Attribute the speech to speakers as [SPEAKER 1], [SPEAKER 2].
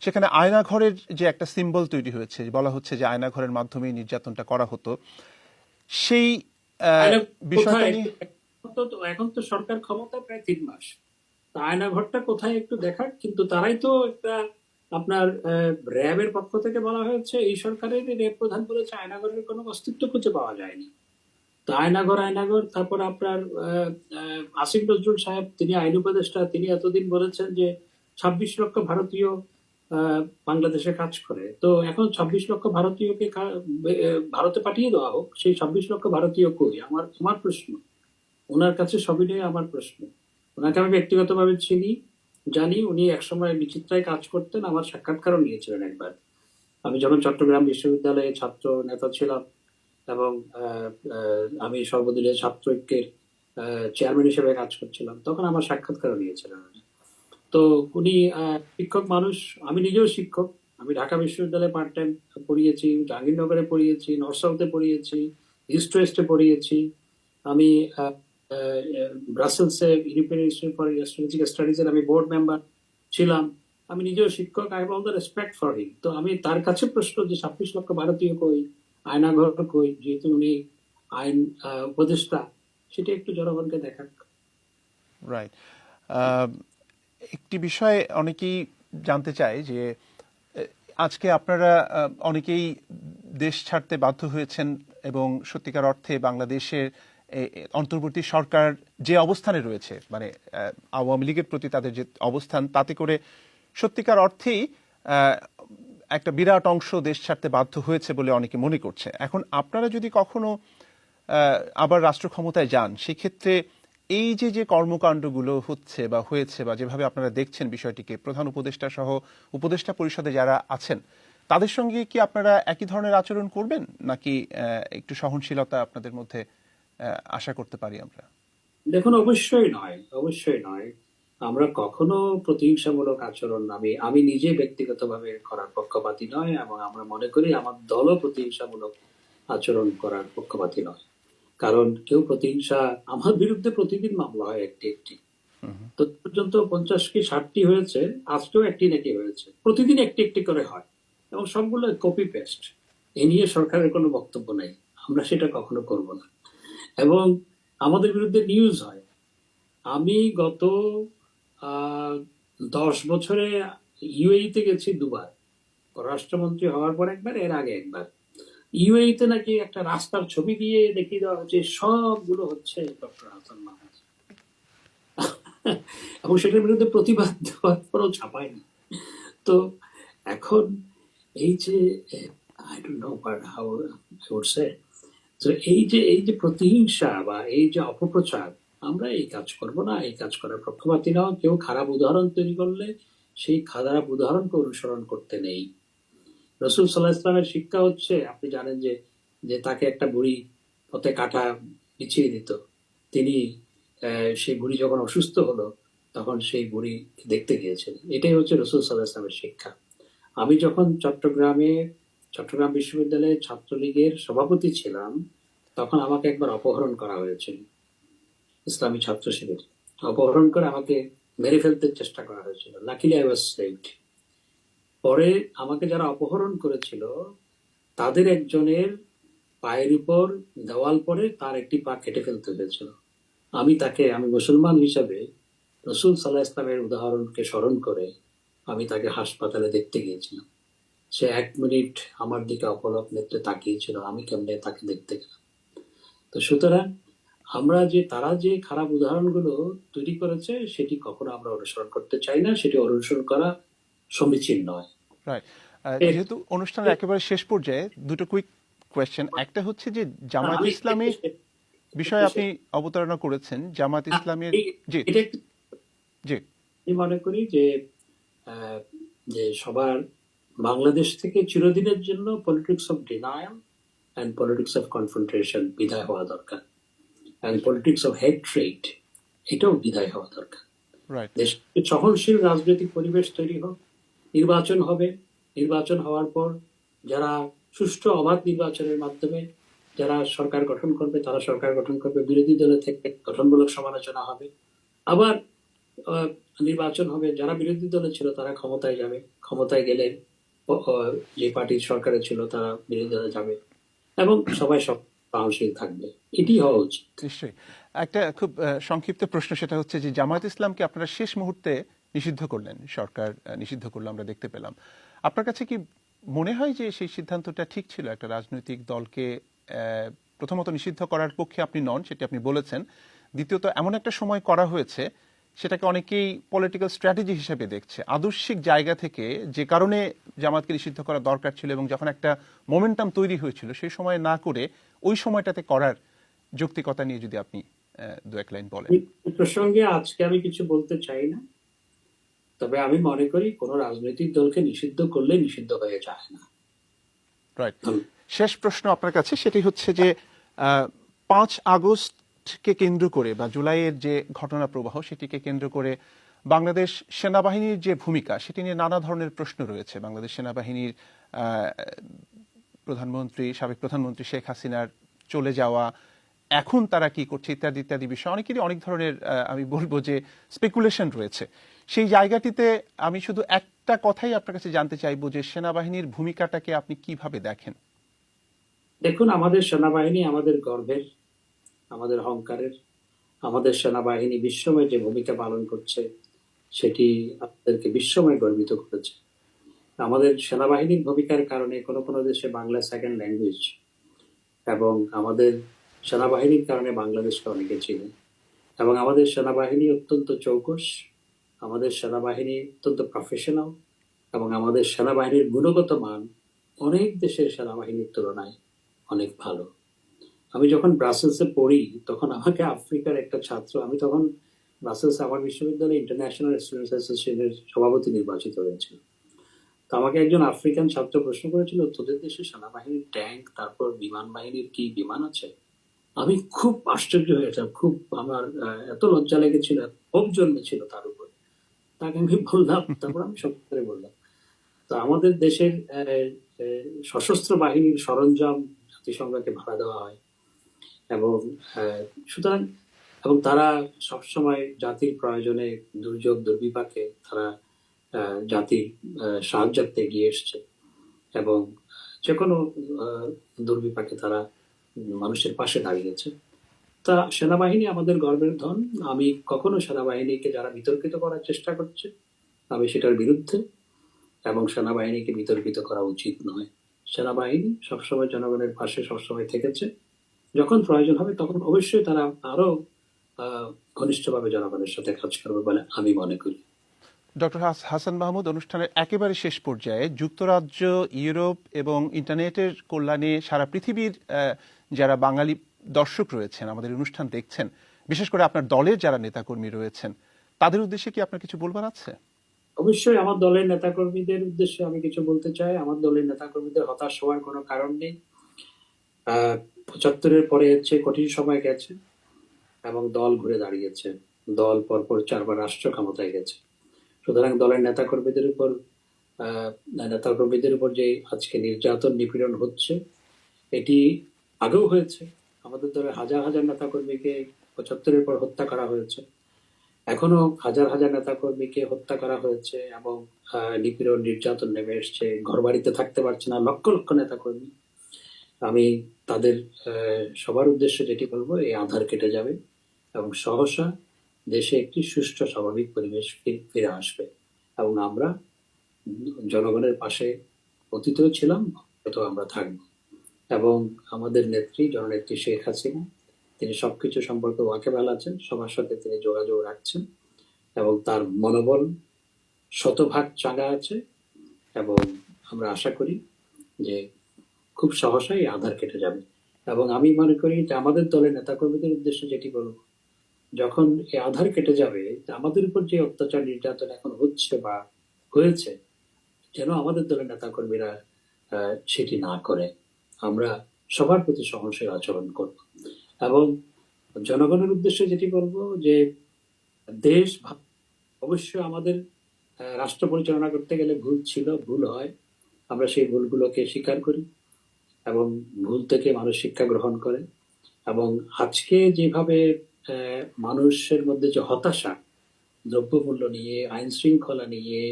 [SPEAKER 1] সেখানে আয়নাঘরের যে একটা সিম্বল তৈরি হয়েছে, বলা হচ্ছে যে আয়নাঘরের মাধ্যমে নির্যাতনটা করা হতো, সেই বিষয়টা নিয়ে
[SPEAKER 2] এখন তো সরকার ক্ষমতা প্রায় 3 মাস, আয়নাঘরটা কোথায় একটু দেখার, কিন্তু তারাই তো একটা আপনার র্যাবের পক্ষ থেকে বলা হয়েছে, এই সরকারের র্যাব প্রধান বলেছে আয়নাঘরের কোনো অস্তিত্ব খুঁজে পাওয়া যায়নি। তো আয়নাঘর তারপর আপনার আসিফ নজরুল সাহেব, তিনি আইন উপদেষ্টা, তিনি এতদিন বলেছেন যে 26 লক্ষ ভারতীয় বাংলাদেশে কাজ করে। তো এখন 26 লক্ষ ভারতীয়কে ভারতে পাঠিয়ে দেওয়া হোক, সেই 26 লক্ষ ভারতীয় কই? আমার প্রশ্ন, ওনার কাছে সবই নিয়ে আমার প্রশ্ন। ওনাকে আমি ব্যক্তিগতভাবে চিনি, জানি, উনি একসময় বিচিত্রায় কাজ করতেন, আমার সাক্ষাৎকারও নিয়েছিলেন একবার। আমি যখন চট্টগ্রাম বিশ্ববিদ্যালয়ে ছাত্র নেতা ছিলাম এবং আমি সর্বদলীয় ছাত্র ঐক্যের চেয়ারম্যান হিসেবে কাজ করছিলাম, তখন আমার সাক্ষাৎকারও নিয়েছিলেন। তো উনি শিক্ষক মানুষ, আমি নিজেও শিক্ষক। আমি ঢাকা বিশ্ববিদ্যালয়ে পার্ট টাইম পড়িয়েছি, জাহাঙ্গীরনগরে পড়িয়েছি, নর্থ সাউথে পড়িয়েছি, ইস্ট ওয়েস্টে পড়িয়েছি। আমি ব্রাসেলসে European institute for strategic studies এর আমি বোর্ড মেম্বার ছিলাম। আমি নিজেও শিক্ষক। I have all the respect for him. তো আমি তার কাছে প্রশ্ন যে 26 লক্ষ ভারতীয় কই, আয়নাঘর কই, যেহেতু উনি আইন উপদেষ্টা, সেটা একটু জনগণকে দেখাক।
[SPEAKER 1] রাইট। একটি বিষয় অনেকেই জানতে চায় যে আজকে আপনারা অনেকেই দেশ ছাড়তে বাধ্য হয়েছেন এবং সত্যিকার অর্থে বাংলাদেশের অন্তর্বর্তী সরকার যে অবস্থানে রয়েছে, মানে আওয়ামী লীগের প্রতি তাদের যে অবস্থান, তাতে করে সত্যিকার অর্থেই একটা বিরাট অংশ দেশ ছাড়তে বাধ্য হয়েছে বলে অনেকে মনে করছে। এখন আপনারা যদি কখনো আবার রাষ্ট্র ক্ষমতায় যান, সেক্ষেত্রে এই যে কর্মকাণ্ডগুলো হচ্ছে বা হয়েছে বা যেভাবে আপনারা দেখছেন বিষয়টিকে, প্রধান উপদেষ্টা সহ উপদেষ্টা পরিষদে যারা আছেন তাদের সঙ্গে কি আপনারা একই ধরনের আচরণ করবেন, নাকি একটু সহনশীলতা আপনাদের মধ্যে আশা করতে পারি আমরা?
[SPEAKER 2] দেখুন, অবশ্যই নয়, অবশ্যই নয়। আমরা কখনো প্রতিহিংসামূলক আচরণ, আমি নিজে ব্যক্তিগতভাবে করার পক্ষপাতী নয়, এবং আমরা মনে করি আমার দলও প্রতিহিংসামূলক আচরণ করার পক্ষপাতী নয়। কারণ কেউ প্রতিহিংসা, আমার বিরুদ্ধে প্রতিদিন মামলা হয় একটি একটি, তো পর্যন্ত 50 কি 60টি হয়েছে, আজকেও একটি নাকি হয়েছে, প্রতিদিন একটি একটি করে হয়, এবং সবগুলো কপি পেস্ট। এ নিয়ে সরকারের কোনো বক্তব্য নেই, আমরা সেটা কখনো করব না। এবং আমাদের বিরুদ্ধে নিউজ হয়। আমি গত 10 বছরে ইউএইতে গেছি 2 বার, পররাষ্ট্রমন্ত্রী হওয়ার পর একবার, এর আগে একবার। ইউএইতে নাকি একটা রাস্তার ছবি দিয়ে দেখিয়ে দেওয়া হচ্ছে সবগুলো হচ্ছে ডক্টর হাসান মাহমুদ, এবং সেটার বিরুদ্ধে প্রতিবাদ দেওয়ার পরও ছাপায়নি। তো এখন এই যে I don't know how I would say, তো এই যে প্রতিহিংসা বা এই যে অপপ্রচার, আমরা এই কাজ করব না, এই কাজ করার পক্ষপাতী নয়। কেউ খারাপ উদাহরণ তৈরি করলে সেই খারাপ উদাহরণকে অনুসরণ করতে নেই। রসুল সাল্লাহ ইসলামের শিক্ষা হচ্ছে, আপনি জানেন যে যে তাকে একটা বুড়ি পথে কাঁটা বিছিয়ে দিত, তিনি সেই বুড়ি যখন অসুস্থ হলো তখন সেই বুড়ি দেখতে গিয়েছিলেন। এটাই হচ্ছে রসুল সাল্লাহ ইসলামের শিক্ষা। আমি যখন চট্টগ্রাম বিশ্ববিদ্যালয়ে ছাত্রলীগের সভাপতি ছিলাম, তখন আমাকে একবার অপহরণ করা হয়েছিল ইসলামী ছাত্র শিবির। অপহরণ করে আমাকে মেরে ফেলতে চেষ্টা করা হয়েছিল। Luckily I was saved. পরে আমাকে যারা অপহরণ করেছিল তাদের একজনের পায়ের উপর দেওয়াল পরে তার একটি পা কেটে ফেলতে হয়েছিল। আমি মুসলমান হিসাবে রসুল সাল্লাহ ইসলামের উদাহরণকে স্মরণ করে আমি তাকে হাসপাতালে দেখতে গিয়েছিলাম। সে 1 মিনিট আমার দিকে অপলক নেত্রে তাকিয়েছিল, আমি কেমনে তাকে দেখতে গেলাম। তো সুতরাং তারা যে খারাপ উদাহরণগুলো তৈরি করেছে সেটি কখনো আমরা অনুসরণ করতে চাই না, সেটি অনুসরণ করা সমীচীন নয়।
[SPEAKER 1] যেহেতু অনুষ্ঠানের একেবারে শেষ পর্যায়ে দুটো কুইক কোয়েশ্চেন। একটা হচ্ছে যে জামায়াত ইসলামী বিষয়ে আপনি অবতারণা করেছেন, জামায়াত ইসলামের জি জি
[SPEAKER 2] আমি মনে করি যে যে সবার বাংলাদেশ থেকে চিরদিনের জন্য politics of denial and politics of confrontation বিদায় হওয়া দরকার, অ্যান্ড পলিটিক্স অফ হেট্রেট এটাও বিদায় হওয়া দরকার। দেশে সহনশীল রাজনৈতিক পরিবেশ তৈরি হোক, নির্বাচন হবে, নির্বাচন হওয়ার পর যারা সুষ্ঠু অবাধ নির্বাচনের মাধ্যমে যারা সরকার গঠন করবে তারা সরকার গঠন করবে, বিরোধী দলের থেকে গঠনমূলক সমালোচনা হবে। আবার নির্বাচন হবে, যারা বিরোধী দলে ছিল তারা ক্ষমতায় যাবে, ক্ষমতায় গেলে যে পার্টি সরকারে ছিল তারা বিরোধী দলে যাবে, এবং সবাই সব সহনশীল থাকবে। এটি হওয়া উচিত।
[SPEAKER 1] নিশ্চয়ই। একটা খুব সংক্ষিপ্ত প্রশ্ন, সেটা হচ্ছে যে জামায়াত ইসলামকে আপনারা শেষ মুহূর্তে নিষিদ্ধ করলেন, সরকার নিষিদ্ধ করলো, আমরা দেখতে পেলাম। আপনার কাছে কি মনে হয় যে সেই সিদ্ধান্তটা ঠিক ছিল? একটা রাজনৈতিক দলকে প্রথমত নিষিদ্ধ করার পক্ষে আপনি নন, সেটি আপনি বলেছেন। দ্বিতীয়ত, এমন একটা সময় করা হয়েছে সেটাকে অনেকেই পলিটিক্যাল স্ট্র্যাটেজি হিসেবে দেখছে, আদর্শিক জায়গা থেকে, যে কারণে জামাতকে নিষিদ্ধ করা দরকার ছিল এবং যখন একটা মোমেন্টাম তৈরি হয়েছিল সেই সময় না করে ওই সময়টাতে করার যৌক্তিকতা নিয়ে যদি আপনি দু এক লাইন বলেন।
[SPEAKER 2] এই প্রসঙ্গে আজকে আমি কিছু বলতে চাই না, তবে আমি মনে করি কোন রাজনৈতিক দলকে নিষিদ্ধ করলে নিষিদ্ধ হয়ে যায় না।
[SPEAKER 1] রাইট। শেষ প্রশ্ন আপনার কাছে, সেটি হচ্ছে যে 5 আগস্টকে কেন্দ্র করে বা জুলাইয়ের যে ঘটনা প্রবাহ সেটিকে কেন্দ্র করে বাংলাদেশ সেনাবাহিনীর যে ভূমিকা, সেটি নিয়ে নানা ধরনের প্রশ্ন রয়েছে। বাংলাদেশ সেনাবাহিনীর সাবেক প্রধানমন্ত্রী শেখ হাসিনার চলে যাওয়া, এখন তারা কি করছে, ইত্যাদি ইত্যাদি বিষয় অনেকেরই অনেক ধরনের আমি বলবো যে স্পেকুলেশন রয়েছে। সেই জায়গাটিতে আমি শুধু একটা কথাই আপনার কাছে জানতে চাইবো যে সেনাবাহিনীর ভূমিকাটাকে আপনি কিভাবে দেখেন?
[SPEAKER 2] দেখুন, আমাদের সেনাবাহিনী আমাদের গর্বের, আমাদের অহংকারের। আমাদের সেনাবাহিনী বিশ্বময় যে ভূমিকা পালন করছে সেটি আমাদেরকে বিশ্বময় গর্বিত করেছে। আমাদের সেনাবাহিনীর ভূমিকার কারণে কোনো কোনো দেশে বাংলা সেকেন্ড ল্যাঙ্গুয়েজ, এবং আমাদের সেনাবাহিনীর কারণে বাংলাদেশকে অনেকে চিনে। এবং আমাদের সেনাবাহিনী অত্যন্ত চৌকস, আমাদের সেনাবাহিনী অত্যন্ত প্রফেশনাল, এবং আমাদের সেনাবাহিনীর গুণগত মান অনেক দেশের সেনাবাহিনীর তুলনায় অনেক ভালো। আমি যখন ব্রাসেলসে পড়ি তখন আমাকে আফ্রিকার একটা ছাত্র, আমি তখন ব্রাসেলসে আমার বিশ্ববিদ্যালয়ে ইন্টারন্যাশনাল স্টুডেন্টস অ্যাসোসিয়েশনের সভাপতি নির্বাচিত হয়েছিল। তো আমাকে একজন আফ্রিকান ছাত্র প্রশ্ন করেছিল, তোদের দেশে সেনাবাহিনীর ট্যাঙ্ক, তারপর বিমান বাহিনীর কি বিমান আছে? আমি খুব আশ্চর্য হয়েছিলাম, খুব আমার এত লজ্জা লেগেছিল, ক্ষোভ জন্মেছিল তার উপর। তাকে আমি বললাম, তারপর আমি সব করে বললাম, তো আমাদের দেশের সশস্ত্র বাহিনীর সরঞ্জাম জাতিসংঘকে ভাড়া দেওয়া হয়, এবং সুতরাং এবং তারা সবসময় জাতির প্রয়োজনে, দুর্যোগ দুর্বিপাকে তারা জাতির সাহায্যার্থে এগিয়ে এসছে, এবং যে কোনো দুর্বিপাকে তারা মানুষের পাশে দাঁড়িয়েছে। তা সেনাবাহিনী আমাদের গর্বের ধন। আমি কখনো সেনাবাহিনীকে যারা বিতর্কিত করার চেষ্টা করছে আমি সেটার বিরুদ্ধে, এবং সেনাবাহিনীকে বিতর্কিত করা উচিত নয়। সেনাবাহিনী সবসময় জনগণের পাশে সবসময় থেকেছে, যখন প্রয়োজন হবে তখন অবশ্যই তারা আরো ঘনিষ্ঠভাবে জনগণের সাথে কাজ করবে বলে আমি মনে করি।
[SPEAKER 1] ডক্টর হাসান মাহমুদ, অনুষ্ঠানের একেবারে শেষ পর্যায়ে যুক্তরাজ্য, ইউরোপ এবং ইন্টারনেটের কল্যাণে সারা পৃথিবীর যারা বাঙালি দর্শক রয়েছেন, আমাদের অনুষ্ঠান দেখছেন, বিশেষ করে আপনার দলের যারা নেতাকর্মী রয়েছেন, তাদের উদ্দেশ্যে কি আপনার কিছু বলবার আছে?
[SPEAKER 2] অবশ্যই আমার দলের নেতাকর্মীদের উদ্দেশ্যে আমি কিছু বলতে চাই। আমার দলের নেতাকর্মীদের হতাশ হওয়ার কোনো কারণ নেই। ৭৫-এর পরে হচ্ছে কঠিন সময় গেছে, এবং দল ঘুরে দাঁড়িয়েছে। দল পরপর 4 বার রাষ্ট্র ক্ষমতায় গেছে। সুতরাং দলের নেতাকর্মীদের উপর যে আজকে নির্যাতন নিপীড়ন হচ্ছে, এটি আগেও হয়েছে। আমাদের দলের হাজার হাজার নেতাকর্মীকে ৭৫-এর পর হত্যা করা হয়েছে, এখনো হাজার হাজার নেতাকর্মীকে হত্যা করা হয়েছে, এবং নিপীড়ন নির্যাতন নেমে এসছে, ঘর বাড়িতে থাকতে পারছে না লক্ষ লক্ষ নেতাকর্মী। আমি তাদের সবার উদ্দেশ্যে যেটি বলবো, এই আধার কেটে যাবে এবং সহসা দেশে একটি সুষ্ঠু স্বাভাবিক পরিবেশ ফিরে আসবে, এবং আমরা জনগণের পাশে অতীতেও ছিলাম, হয়তো আমরা থাকবো। এবং আমাদের নেত্রী, জননেত্রী শেখ হাসিনা, তিনি সবকিছু সম্পর্কে ওয়াকিবহাল আছেন, সবার সাথে তিনি যোগাযোগ রাখছেন, এবং তার মনোবল শতভাগ চাঙ্গা আছে, এবং আমরা আশা করি যে খুব সহসাই আধার কেটে যাবে। এবং আমি মনে করি যে আমাদের দলের নেতাকর্মীদের উদ্দেশ্যে যেটি বলবো, যখন এই আধার কেটে যাবে, আমাদের উপর যে অত্যাচার নির্যাতন এখন হচ্ছে বা হয়েছে, যেন আমাদের দলের নেতাকর্মীরা সেটি না করে। আমরা সবার প্রতি সহনশীল আচরণ করব, এবং জনগণের উদ্দেশ্যে যেটি বলবো যে দেশ অবশ্যই আমাদের রাষ্ট্র পরিচালনা করতে গেলে ভুল ছিল, ভুল হয়, আমরা সেই ভুলগুলোকে স্বীকার করি, এবং ভুল থেকে মানুষ শিক্ষা গ্রহণ করে। এবং আজকে যেভাবে মানুষের মধ্যে যে হতাশা, দ্রব্যমূল্য নিয়ে, আইন শৃঙ্খলা নিয়ে,